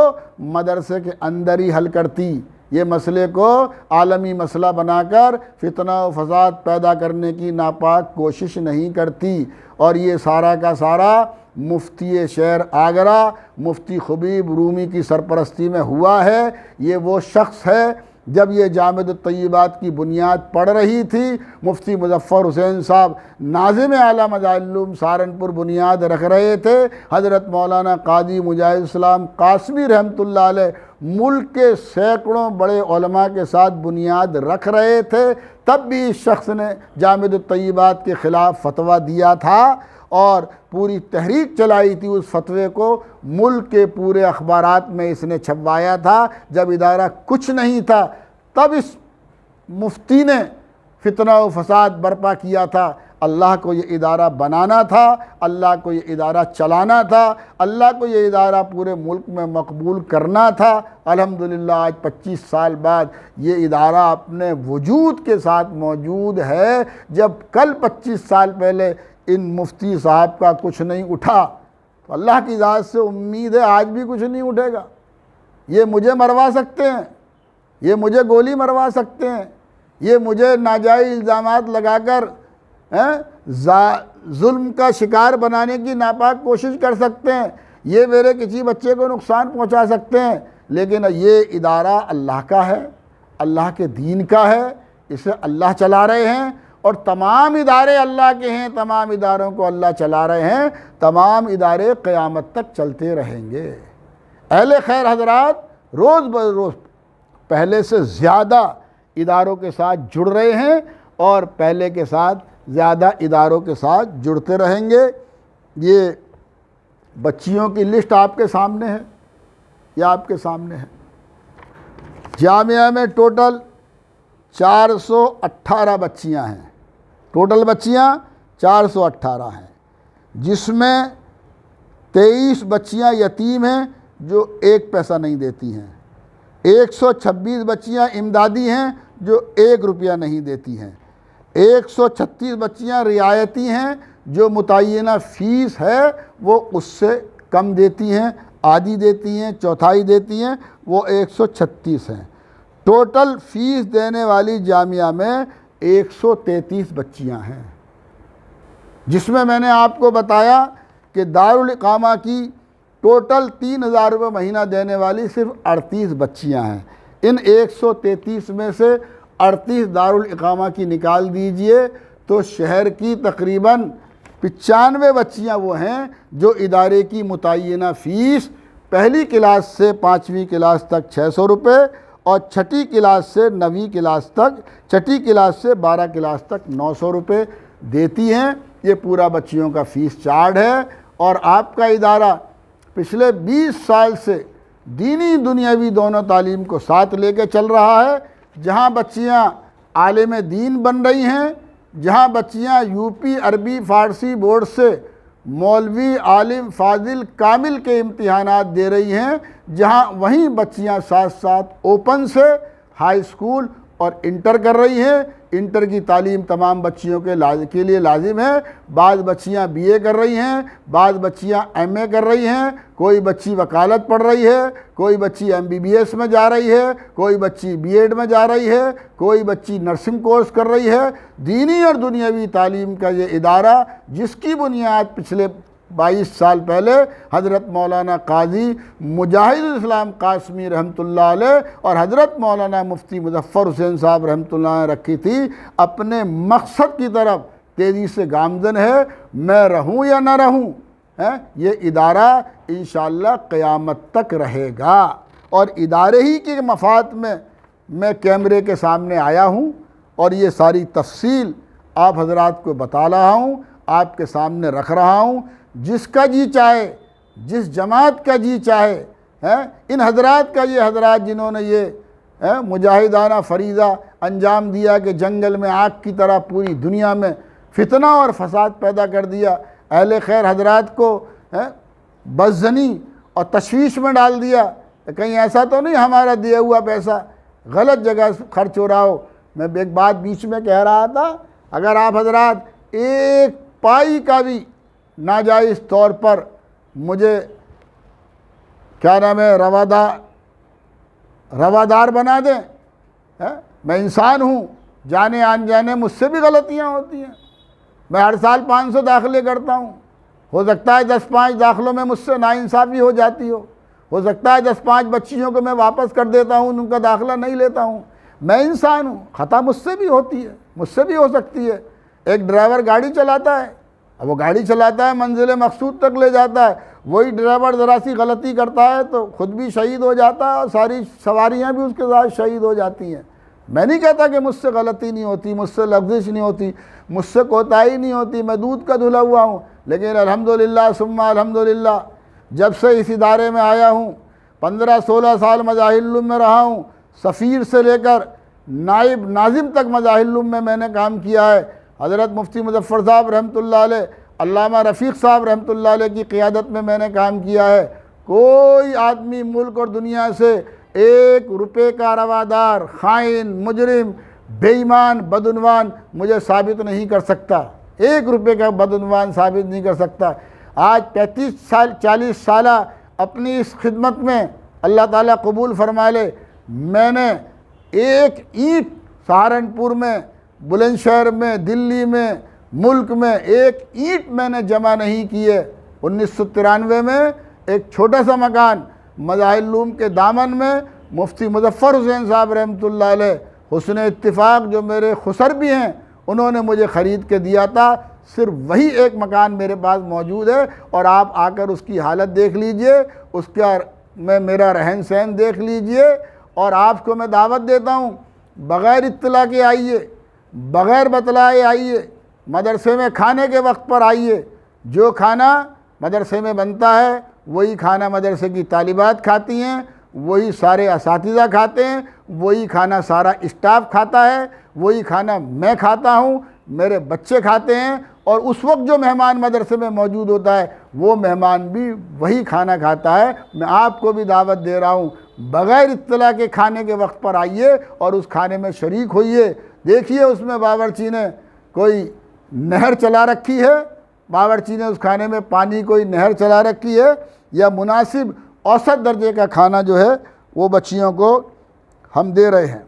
مدرسے کے اندر ہی حل کرتی، یہ مسئلے کو عالمی مسئلہ بنا کر فتنہ و فساد پیدا کرنے کی ناپاک کوشش نہیں کرتی۔ اور یہ سارا کا سارا مفتی شہر آگرہ مفتی خبیب رومی کی سرپرستی میں ہوا ہے۔ یہ وہ شخص ہے، جب یہ جامع الطیبات کی بنیاد پڑ رہی تھی، مفتی مظفر حسین صاحب ناظم اعلیٰ مظاہر العلوم سہارنپور بنیاد رکھ رہے تھے، حضرت مولانا قاضی مجاہد الاسلام قاسمی رحمۃ اللہ علیہ ملک کے سینکڑوں بڑے علماء کے ساتھ بنیاد رکھ رہے تھے، تب بھی اس شخص نے جامع الطیبات کے خلاف فتویٰ دیا تھا اور پوری تحریک چلائی تھی۔ اس فتوے کو ملک کے پورے اخبارات میں اس نے چھپوایا تھا، جب ادارہ کچھ نہیں تھا تب اس مفتی نے فتنہ و فساد برپا کیا تھا۔ اللہ کو یہ ادارہ بنانا تھا، اللہ کو یہ ادارہ چلانا تھا، اللہ کو یہ ادارہ پورے ملک میں مقبول کرنا تھا۔ الحمدللہ آج 25 سال بعد یہ ادارہ اپنے وجود کے ساتھ موجود ہے، جب کل 25 سال پہلے ان مفتی صاحب کا کچھ نہیں اٹھا، تو اللہ کی ذات سے امید ہے آج بھی کچھ نہیں اٹھے گا۔ یہ مجھے مروا سکتے ہیں، یہ مجھے گولی مروا سکتے ہیں، یہ مجھے ناجائز الزامات لگا کر ظلم کا شکار بنانے کی ناپاک کوشش کر سکتے ہیں، یہ میرے کسی بچے کو نقصان پہنچا سکتے ہیں، لیکن یہ ادارہ اللہ کا ہے، اللہ کے دین کا ہے، اسے اللہ چلا رہے ہیں، اور تمام ادارے اللہ کے ہیں، تمام اداروں کو اللہ چلا رہے ہیں، تمام ادارے قیامت تک چلتے رہیں گے۔ اہل خیر حضرات روز بروز پہلے سے زیادہ اداروں کے ساتھ جڑ رہے ہیں، اور پہلے کے ساتھ زیادہ اداروں کے ساتھ جڑتے رہیں گے۔ یہ بچیوں کی لسٹ آپ کے سامنے ہے، یہ آپ کے سامنے ہے۔ جامعہ میں ٹوٹل 418 بچیاں ہیں، ٹوٹل بچیاں 418 ہیں، جس میں 23 بچیاں یتیم ہیں جو 1 پیسہ نہیں دیتی ہیں، 126 بچیاں امدادی ہیں جو 1 روپیہ نہیں دیتی ہیں، 136 بچیاں رعایتی ہیں جو متعینہ فیس ہے وہ اس سے کم دیتی ہیں، آدھی دیتی ہیں، چوتھائی دیتی ہیں، وہ 136 ہیں۔ ٹوٹل فیس دینے والی جامعہ میں 133 بچیاں ہیں، جس میں نے آپ کو بتایا کہ دارالاقامہ کی ٹوٹل 3000 روپے مہینہ دینے والی صرف 38 بچیاں ہیں۔ ان 133 میں سے 38 دارالاقامہ کی نکال دیجئے تو شہر کی تقریباً 95 بچیاں وہ ہیں جو ادارے کی متعینہ فیس پہلی کلاس سے 5ویں کلاس تک 600 روپے اور چھٹی کلاس سے 9ویں کلاس تک، چھٹی کلاس سے 12 کلاس تک 900 روپے دیتی ہیں۔ یہ پورا بچیوں کا فیس چارج ہے، اور آپ کا ادارہ پچھلے 20 سال سے دینی دنیاوی دونوں تعلیم کو ساتھ لے کے چل رہا ہے۔ جہاں بچیاں عالم دین بن رہی ہیں، جہاں بچیاں یوپی عربی فارسی بورڈ سے مولوی عالم فاضل کامل کے امتحانات دے رہی ہیں، جہاں وہیں بچیاں ساتھ ساتھ اوپن سے ہائی اسکول اور انٹر کر رہی ہیں۔ انٹر کی تعلیم تمام بچیوں کے لیے لازم ہے، بعض بچیاں بی اے کر رہی ہیں، بعض بچیاں ایم اے کر رہی ہیں، کوئی بچی وکالت پڑھ رہی ہے، کوئی بچی ایم بی بی ایس میں جا رہی ہے، کوئی بچی بی ایڈ میں جا رہی ہے، کوئی بچی نرسنگ کورس کر رہی ہے۔ دینی اور دنیاوی تعلیم کا یہ ادارہ، جس کی بنیاد پچھلے 22 سال پہلے حضرت مولانا قاضی مجاہد الاسلام قاسمی رحمۃ اللہ علیہ اور حضرت مولانا مفتی مظفر حسین صاحب رحمۃ اللہ علیہ رکھی تھی، اپنے مقصد کی طرف تیزی سے گامزن ہے۔ میں رہوں یا نہ رہوں، یہ ادارہ انشاءاللہ قیامت تک رہے گا، اور ادارے ہی کے مفاد میں میں کیمرے کے سامنے آیا ہوں اور یہ ساری تفصیل آپ حضرات کو بتا رہا ہوں، آپ کے سامنے رکھ رہا ہوں۔ جس کا جی چاہے، جس جماعت کا جی چاہے، ان حضرات کا، یہ حضرات جنہوں نے یہ مجاہدانہ فریضہ انجام دیا کہ جنگل میں آگ کی طرح پوری دنیا میں فتنہ اور فساد پیدا کر دیا، اہل خیر حضرات کو بدظنی اور تشویش میں ڈال دیا، کہیں ایسا تو نہیں ہمارا دیا ہوا پیسہ غلط جگہ خرچ ہو رہا ہو۔ میں ایک بات بیچ میں کہہ رہا تھا، اگر آپ حضرات ایک پائی کا بھی ناجائز طور پر مجھے کیا نام ہے روادار بنا دیں، میں انسان ہوں، جانے آن جانے مجھ سے بھی غلطیاں ہوتی ہیں، میں ہر سال 500 داخلے کرتا ہوں، ہو سکتا ہے 10-5 داخلوں میں مجھ سے ناانصافی ہو جاتی ہو سکتا ہے 10-5 بچیوں کو میں واپس کر دیتا ہوں، ان کا داخلہ نہیں لیتا ہوں، میں انسان ہوں، خطا مجھ سے بھی ہوتی ہے، مجھ سے بھی ہو سکتی ہے۔ ایک ڈرائیور گاڑی چلاتا ہے، اب وہ گاڑی چلاتا ہے، منزل مقصود تک لے جاتا ہے، وہی ڈرائیور ذرا سی غلطی کرتا ہے تو خود بھی شہید ہو جاتا ہے اور ساری سواریاں بھی اس کے ساتھ شہید ہو جاتی ہیں۔ میں نہیں کہتا کہ مجھ سے غلطی نہیں ہوتی، مجھ سے لفظش نہیں ہوتی، مجھ سے کوتاہی نہیں ہوتی، میں دودھ کا دھلا ہوا ہوں، لیکن الحمدللہ ثم الحمدللہ جب سے اس ادارے میں آیا ہوں، 15-16 سال مظاہر العلوم میں رہا ہوں، سفیر سے لے کر نائب ناظم تک مظاہر العلوم میں نے کام کیا ہے۔ حضرت مفتی مظفر صاحب رحمۃ اللہ علیہ، علامہ رفیق صاحب رحمۃ اللہ علیہ کی قیادت میں نے کام کیا ہے۔ کوئی آدمی ملک اور دنیا سے 1 روپے کا روادار، خائن، مجرم، بے ایمان، بدعنوان مجھے ثابت نہیں کر سکتا، 1 روپے کا بدعنوان ثابت نہیں کر سکتا۔ آج 40 سالہ اپنی اس خدمت میں اللہ تعالیٰ قبول فرما لے، میں نے ایک اینٹ سہارنپور میں، بلند شہر میں، دلی میں، ملک میں ایک اینٹ میں نے جمع نہیں کی ہے۔ 1993 میں ایک چھوٹا سا مکان مظاہر العلوم کے دامن میں مفتی مظفر حسین صاحب رحمۃ اللہ علیہ، حسن اتفاق جو میرے خسر بھی ہیں، انہوں نے مجھے خرید کے دیا تھا، صرف وہی ایک مکان میرے پاس موجود ہے، اور آپ آ کر اس کی حالت دیکھ لیجئے، اس کا میں میرا رہن سہن دیکھ لیجئے، اور آپ کو میں دعوت دیتا ہوں بغیر اطلاع کے آئیے، بغیر بتلائے آئیے، مدرسے میں کھانے کے وقت پر آئیے، جو کھانا مدرسے میں بنتا ہے وہی کھانا مدرسے کی طالبات کھاتی ہیں، وہی سارے اساتذہ کھاتے ہیں، وہی کھانا سارا اسٹاف کھاتا ہے، وہی کھانا میں کھاتا ہوں، میرے بچے کھاتے ہیں، اور اس وقت جو مہمان مدرسے میں موجود ہوتا ہے وہ مہمان بھی وہی کھانا کھاتا ہے۔ میں آپ کو بھی دعوت دے رہا ہوں بغیر اطلاع کے کھانے کے وقت پر آئیے اور اس کھانے میں شریک ہوئیے۔ دیکھیے اس میں باورچی نے کوئی نہر چلا رکھی ہے، باورچی نے اس کھانے میں پانی کوئی نہر چلا رکھی ہے، یا مناسب اوسط درجے کا کھانا جو ہے وہ بچیوں کو ہم دے رہے ہیں۔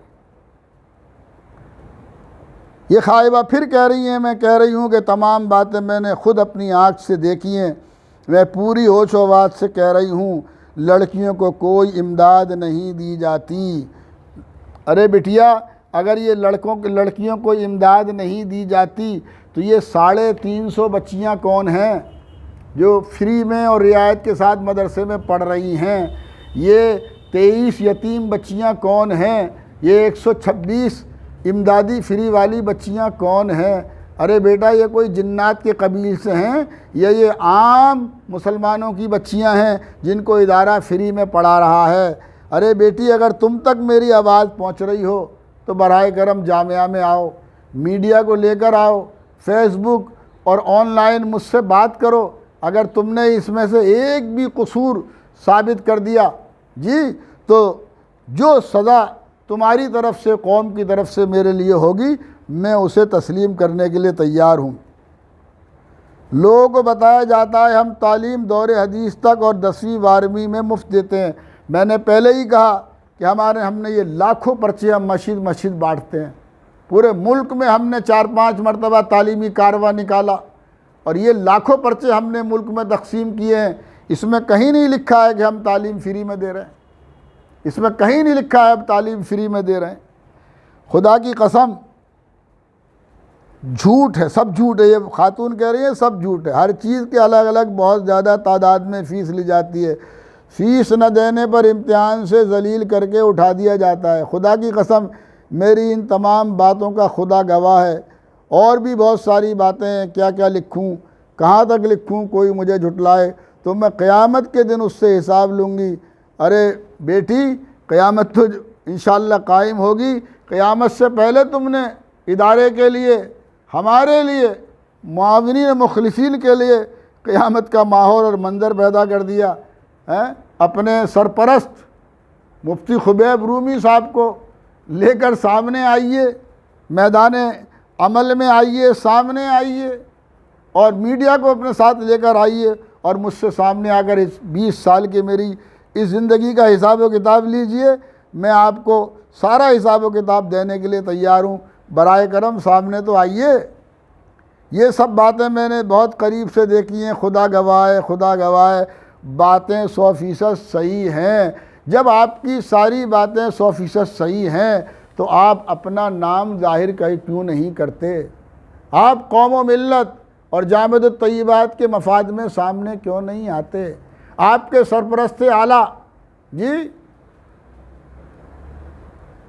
یہ خائبہ پھر کہہ رہی ہیں، میں کہہ رہی ہوں کہ تمام باتیں میں نے خود اپنی آنکھ سے دیکھی ہیں، میں پوری ہوش و حواس سے کہہ رہی ہوں، لڑکیوں کو کوئی امداد نہیں دی جاتی۔ ارے بٹیا، اگر یہ لڑکیوں کو امداد نہیں دی جاتی تو یہ 350 بچیاں کون ہیں جو فری میں اور رعایت کے ساتھ مدرسے میں پڑھ رہی ہیں؟ یہ 23 یتیم بچیاں کون ہیں؟ یہ 126 امدادی فری والی بچیاں کون ہیں؟ ارے بیٹا، یہ کوئی جنات کے قبیل سے ہیں یا یہ عام مسلمانوں کی بچیاں ہیں جن کو ادارہ فری میں پڑھا رہا ہے؟ ارے بیٹی، اگر تم تک میری آواز پہنچ رہی ہو تو براہ کرم جامعہ میں آؤ، میڈیا کو لے کر آؤ، فیس بک اور آن لائن مجھ سے بات کرو۔ اگر تم نے اس میں سے ایک بھی قصور ثابت کر دیا جی، تو جو سزا تمہاری طرف سے، قوم کی طرف سے میرے لیے ہوگی، میں اسے تسلیم کرنے کے لیے تیار ہوں۔ لوگوں کو بتایا جاتا ہے ہم تعلیم دور حدیث تک اور 10ویں 12ویں میں مفت دیتے ہیں۔ میں نے پہلے ہی کہا کہ ہم نے یہ لاکھوں پرچے ہم مسجد بانٹتے ہیں، پورے ملک میں ہم نے 4-5 مرتبہ تعلیمی کارروائی نکالا، اور یہ لاکھوں پرچے ہم نے ملک میں تقسیم کیے ہیں۔ اس میں کہیں نہیں لکھا ہے کہ ہم تعلیم فری میں دے رہے ہیں، اس میں کہیں نہیں لکھا ہے ہم تعلیم فری میں دے رہے ہیں۔ خدا کی قسم جھوٹ ہے، سب جھوٹ ہے، یہ خاتون کہہ رہی ہیں سب جھوٹ ہے، ہر چیز کے الگ الگ بہت زیادہ تعداد میں فیس لی جاتی ہے۔ فیس نہ دینے پر امتحان سے ذلیل کر کے اٹھا دیا جاتا ہے۔ خدا کی قسم میری ان تمام باتوں کا خدا گواہ ہے، اور بھی بہت ساری باتیں ہیں، کیا کیا لکھوں، کہاں تک لکھوں، کوئی مجھے جھٹلائے تو میں قیامت کے دن اس سے حساب لوں گی۔ ارے بیٹی، قیامت تو انشاءاللہ قائم ہوگی، قیامت سے پہلے تم نے ادارے کے لیے، ہمارے لیے، معاونین مخلصین کے لیے قیامت کا ماحول اور منظر پیدا کر دیا ہے۔ اپنے سرپرست مفتی خبیب رومی صاحب کو لے کر سامنے آئیے، میدان عمل میں آئیے، سامنے آئیے، اور میڈیا کو اپنے ساتھ لے کر آئیے، اور مجھ سے سامنے آ کر اس 20 سال کی میری اس زندگی کا حساب و کتاب لیجئے۔ میں آپ کو سارا حساب و کتاب دینے کے لیے تیار ہوں، برائے کرم سامنے تو آئیے۔ یہ سب باتیں میں نے بہت قریب سے دیکھی ہیں، خدا گواہ ہے، خدا گواہ ہے، باتیں 100% صحیح ہیں۔ جب آپ کی ساری باتیں 100% صحیح ہیں تو آپ اپنا نام ظاہر کیوں نہیں کرتے؟ آپ قوم و ملت اور جامع الطیبات کے مفاد میں سامنے کیوں نہیں آتے؟ آپ کے سرپرست اعلیٰ، جی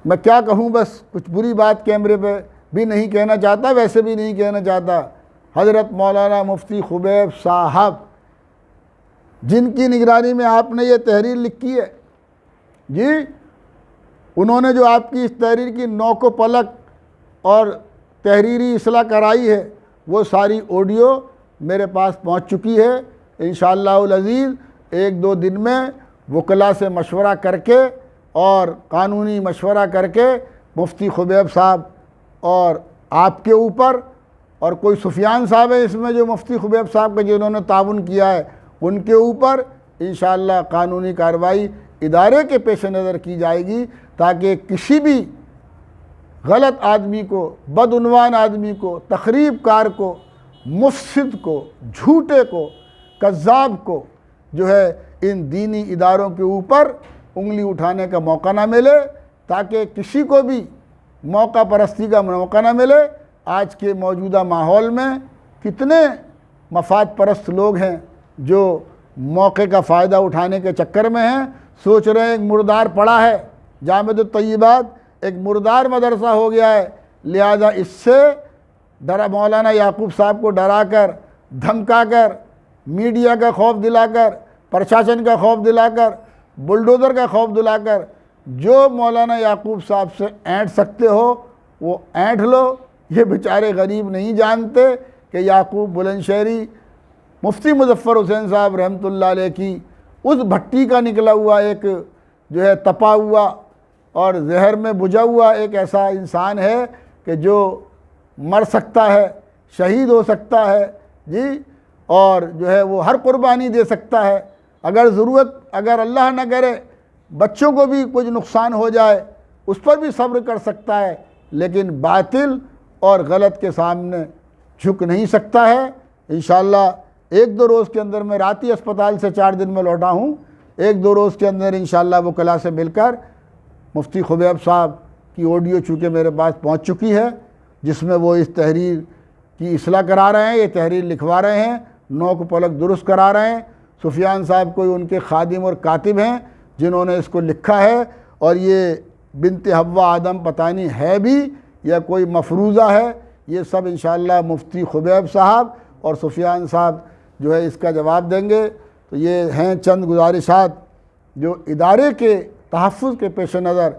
میں کیا کہوں، بس کچھ بری بات کیمرے پہ بھی نہیں کہنا چاہتا، ویسے بھی نہیں کہنا چاہتا، حضرت مولانا مفتی خبیب صاحب جن کی نگرانی میں آپ نے یہ تحریر لکھی ہے، جی انہوں نے جو آپ کی اس تحریر کی نوک و پلک اور تحریری اصلاح کرائی ہے، وہ ساری آڈیو میرے پاس پہنچ چکی ہے۔ انشاءاللہ العزیز 1-2 دن میں وکلاء سے مشورہ کر کے اور قانونی مشورہ کر کے مفتی خبیب صاحب اور آپ کے اوپر، اور کوئی سفیان صاحب ہے اس میں جو مفتی خبیب صاحب کا جنہوں نے تعاون کیا ہے، ان کے اوپر انشاءاللہ قانونی کارروائی ادارے کے پیش نظر کی جائے گی، تاکہ کسی بھی غلط آدمی کو، بدعنوان آدمی کو، تخریب کار کو، مفسد کو، جھوٹے کو، کذاب کو جو ہے ان دینی اداروں کے اوپر انگلی اٹھانے کا موقع نہ ملے، تاکہ کسی کو بھی موقع پرستی کا موقع نہ ملے۔ آج کے موجودہ ماحول میں کتنے مفاد پرست لوگ ہیں جو موقع کا فائدہ اٹھانے کے چکر میں ہیں، سوچ رہے ہیں ایک مردار پڑا ہے، جامع الطیبات ایک مردار مدرسہ ہو گیا ہے، لہذا اس سے مولانا یعقوب صاحب کو ڈرا کر، دھمکا کر، میڈیا کا خوف دلا کر، پرشاسن کا خوف دلا کر، بلڈوزر کا خوف دلا کر جو مولانا یعقوب صاحب سے اینٹ سکتے ہو وہ اینٹ لو۔ یہ بیچارے غریب نہیں جانتے کہ یعقوب بلند شہری مفتی مظفر حسین صاحب رحمۃ اللہ علیہ کی اس بھٹی کا نکلا ہوا ایک جو ہے تپا ہوا اور زہر میں بجھا ہوا ایک ایسا انسان ہے کہ جو مر سکتا ہے، شہید ہو سکتا ہے، جی، اور جو ہے وہ ہر قربانی دے سکتا ہے، اگر ضرورت، اگر اللہ نہ کرے بچوں کو بھی کچھ نقصان ہو جائے اس پر بھی صبر کر سکتا ہے، لیکن باطل اور غلط کے سامنے جھک نہیں سکتا ہے۔ انشاءاللہ 1-2 روز کے اندر، میں راتی اسپتال سے 4 دن میں لوٹا ہوں، 1-2 روز کے اندر انشاءاللہ وکلاء سے مل کر مفتی خبیب صاحب کی آڈیو چونکہ میرے پاس پہنچ چکی ہے، جس میں وہ اس تحریر کی اصلاح کرا رہے ہیں، یہ تحریر لکھوا رہے ہیں، نوک پلک درست کرا رہے ہیں۔ سفیان صاحب کوئی ان کے خادم اور کاتب ہیں جنہوں نے اس کو لکھا ہے، اور یہ بنت حوا آدم پتہ نہیں ہے بھی یا کوئی مفروضہ ہے، یہ سب انشاءاللہ مفتی خبیب صاحب اور سفیان صاحب جو ہے اس کا جواب دیں گے۔ تو یہ ہیں چند گزارشات جو ادارے کے تحفظ کے پیش نظر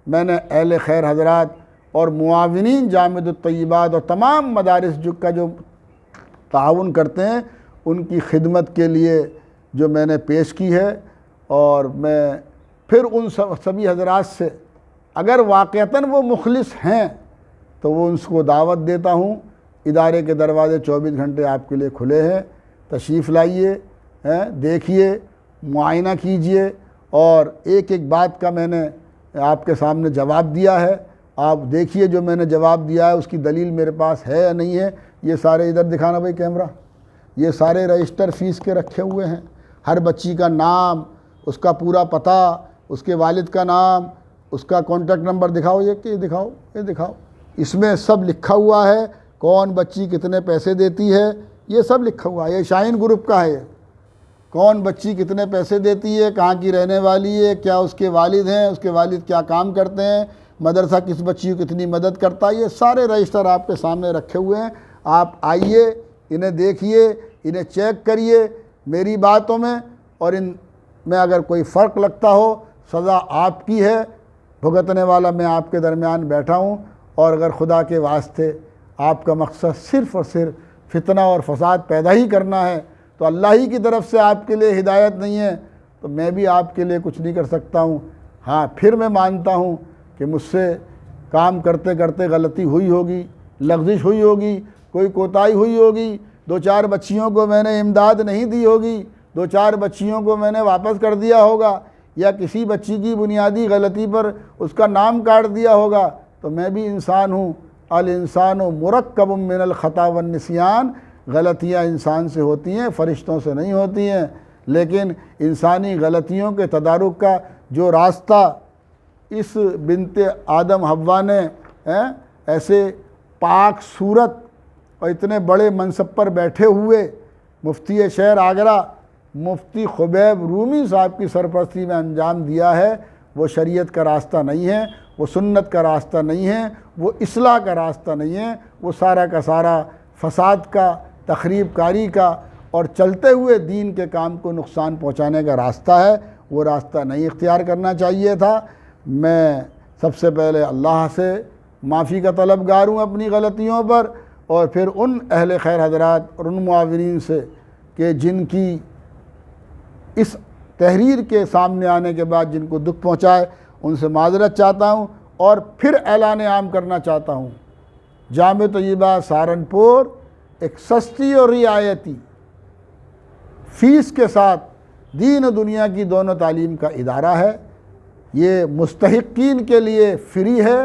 میں نے اہل خیر حضرات اور معاونین جامع الطیبات اور تمام مدارس کا جو تعاون کرتے ہیں ان کی خدمت کے لیے جو میں نے پیش کی ہے، اور میں پھر ان سبھی حضرات سے اگر واقعتاً وہ مخلص ہیں تو وہ ان کو دعوت دیتا ہوں، ادارے کے دروازے 24 گھنٹے آپ کے لیے کھلے ہیں، تشریف لائیے، دیکھیے، معائنہ کیجئے، اور ایک ایک بات کا میں نے آپ کے سامنے جواب دیا ہے، آپ دیکھیے جو میں نے جواب دیا ہے اس کی دلیل میرے پاس ہے یا نہیں ہے۔ یہ سارے ادھر دکھانا بھائی کیمرہ، یہ سارے رجسٹر فیس کے رکھے ہوئے ہیں، ہر بچی کا نام، اس کا پورا پتہ، اس کے والد کا نام، اس کا کانٹیکٹ نمبر دکھاؤ، یہ دکھاؤ، یہ دکھاؤ، اس میں سب لکھا ہوا ہے، کون بچی کتنے پیسے دیتی ہے، یہ سب لکھا ہوا ہے، یہ شاہین گروپ کا ہے، کون بچی کتنے پیسے دیتی ہے، کہاں کی رہنے والی ہے، کیا اس کے والد ہیں، اس کے والد کیا کام کرتے ہیں، مدرسہ کس بچی کو کتنی مدد کرتا ہے، یہ سارے رجسٹر آپ کے سامنے رکھے ہوئے ہیں. آپ آئیے، انہیں دیکھیے، انہیں چیک کریے میری باتوں میں، اور ان میں اگر کوئی فرق لگتا ہو سزا آپ کی ہے، بھگتنے والا میں آپ کے درمیان بیٹھا ہوں. اور اگر خدا کے واسطے آپ کا مقصد صرف اور صرف فتنہ اور فساد پیدا ہی کرنا ہے تو اللہ ہی کی طرف سے آپ کے لیے ہدایت نہیں ہے تو میں بھی آپ کے لیے کچھ نہیں کر سکتا ہوں. ہاں پھر میں مانتا ہوں کہ مجھ سے کام کرتے کرتے غلطی ہوئی ہوگی، لغزش ہوئی ہوگی، کوئی کوتاہی ہوئی ہوگی، 2-4 بچیوں کو میں نے امداد نہیں دی ہوگی، 2-4 بچیوں کو میں نے واپس کر دیا ہوگا، یا کسی بچی کی بنیادی غلطی پر اس کا نام کاٹ دیا ہوگا، تو میں بھی انسان ہوں. الانسان مرکب من الخطا والنسیان، غلطیاں انسان سے ہوتی ہیں، فرشتوں سے نہیں ہوتی ہیں. لیکن انسانی غلطیوں کے تدارک کا جو راستہ اس بنت آدم حوا نے ایسے پاک صورت اور اتنے بڑے منصب پر بیٹھے ہوئے مفتی شہر آگرہ مفتی خبیب رومی صاحب کی سرپرستی میں انجام دیا ہے، وہ شریعت کا راستہ نہیں ہے، وہ سنت کا راستہ نہیں ہے، وہ اصلاح کا راستہ نہیں ہے، وہ سارا کا سارا فساد کا، تخریب کاری کا اور چلتے ہوئے دین کے کام کو نقصان پہنچانے کا راستہ ہے. وہ راستہ نہیں اختیار کرنا چاہیے تھا. میں سب سے پہلے اللہ سے معافی کا طلبگار ہوں اپنی غلطیوں پر، اور پھر ان اہل خیر حضرات اور ان معاونین سے کہ جن کی اس تحریر کے سامنے آنے کے بعد جن کو دکھ پہنچائے ان سے معذرت چاہتا ہوں. اور پھر اعلان عام کرنا چاہتا ہوں، جامع طیبہ سہارنپور ایک سستی اور رعایتی فیس کے ساتھ دین و دنیا کی دونوں تعلیم کا ادارہ ہے. یہ مستحقین کے لیے فری ہے،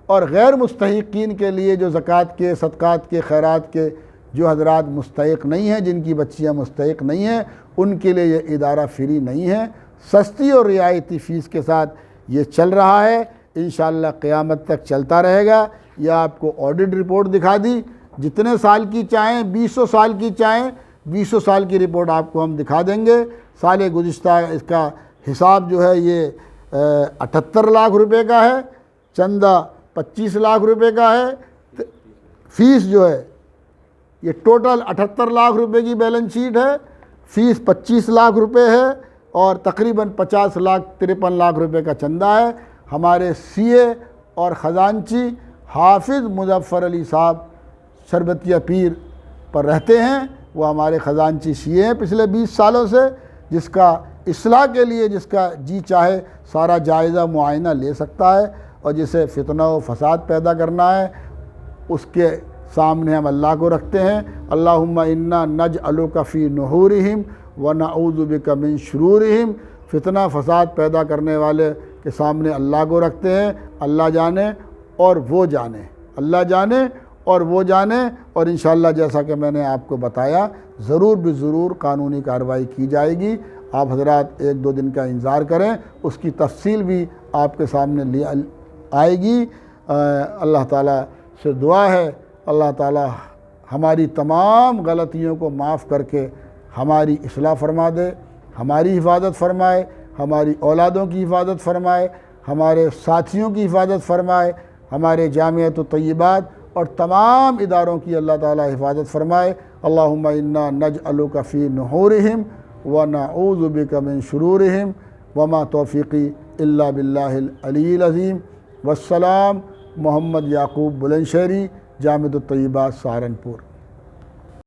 اور غیر مستحقین کے لیے جو زکوٰۃ کے، صدقات کے، خیرات کے جو حضرات مستحق نہیں ہیں، جن کی بچیاں مستحق نہیں ہیں، ان کے لیے یہ ادارہ فری نہیں ہے. سستی اور رعایتی فیس کے ساتھ یہ چل رہا ہے، انشاءاللہ قیامت تک چلتا رہے گا. یہ آپ کو آڈٹ رپورٹ دکھا دی، جتنے سال کی چاہیں، 200 سال کی چاہیں، 200 سال کی رپورٹ آپ کو ہم دکھا دیں گے. سال گزشتہ اس کا حساب جو ہے یہ 78 لاکھ روپے کا ہے، چندہ 25 لاکھ روپے کا ہے. فیس جو ہے یہ ٹوٹل 78 لاکھ روپے کی بیلنس شیٹ ہے، فیس 25 لاکھ روپے ہے، اور تقریباً 53 لاکھ روپے کا چندہ ہے. ہمارے سی اے اور خزانچی حافظ مظفر علی صاحب شربتیہ پیر پر رہتے ہیں. وہ ہمارے خزانچی سی اے ہیں پچھلے 20 سالوں سے، جس کا اصلاح کے لیے جس کا جی چاہے سارا جائزہ معائنہ لے سکتا ہے، اور جسے فتنہ و فساد پیدا کرنا ہے اس کے سامنے ہم اللہ کو رکھتے ہیں. اللہم انا نجعلک فی نحورہم ونعوذ بک من شرورہم. فتنہ فساد پیدا کرنے والے کے سامنے اللہ کو رکھتے ہیں. اللہ جانے اور وہ جانے، اللہ جانے اور وہ جانے. اور انشاءاللہ جیسا کہ میں نے آپ کو بتایا ضرور بضرور قانونی کارروائی کی جائے گی. آپ حضرات 1-2 دن کا انتظار کریں، اس کی تفصیل بھی آپ کے سامنے آئے گی. اللہ تعالیٰ سے دعا ہے اللہ تعالیٰ ہماری تمام غلطیوں کو معاف کر کے ہماری اصلاح فرما دے، ہماری حفاظت فرمائے، ہماری اولادوں کی حفاظت فرمائے، ہمارے ساتھیوں کی حفاظت فرمائے، ہمارے جامعۃ الطیبات اور تمام اداروں کی اللہ تعالیٰ حفاظت فرمائے. اللہم انا نجعلک فی نحورہم ونعوذ بک من شرورہم وما توفیقی الا باللہ العلی العظیم. والسلام. محمد یعقوب بلند شہری، جامعۃ الطیبات سہارنپور.